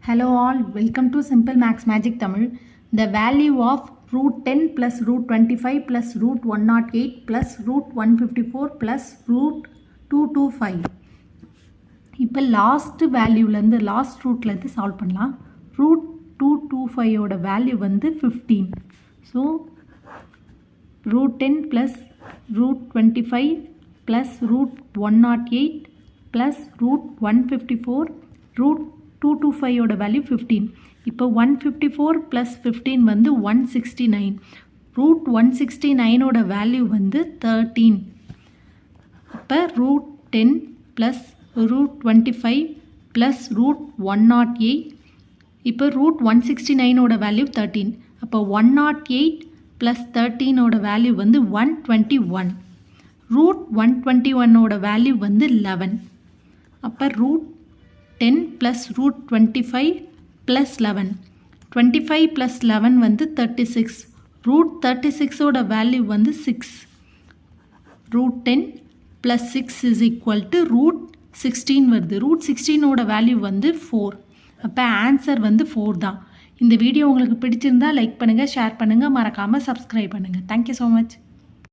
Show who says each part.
Speaker 1: Hello all, welcome to Simple Max Magic Tamil. The value of root 10 plus root 25 plus root 108 plus root 154 plus root 225. இப்போ last வேல்யூலேருந்து last ரூட்லேருந்து solve பண்ணலாம். Root 225ஓட value வந்து 15. So root 10 plus root 25 plus root 108 plus root 154 root 225 ஓட value 15. இப்போ 154 plus 15 வந்து 169. Root 169 ஓட வேல்யூ வந்து 13. இப்போ root 10 plus root 25 plus root 108. இப்போ ரூட் 169 ஓட வேல்யூ 13. அப்போ 108 ப்ளஸ் 13 ஓட வேல்யூ வந்து 121. ரூட் 121 ஓட வேல்யூ வந்து 11. அப்போ root 10 plus root 25 plus 11. 25 plus 11 வந்து 36. root 36 ஓட வேல்யூ வந்து 6. root 10 plus 6 is equal to root 16 வருது. root 16 ஓட வேல்யூ வந்து 4. அப்போ ஆன்சர் வந்து 4 தான். இந்த வீடியோ உங்களுக்கு பிடிச்சிருந்தா லைக் பண்ணுங்கள், ஷேர் பண்ணுங்கள், மறக்காமல் சப்ஸ்கிரைப் பண்ணுங்கள். Thank you so much.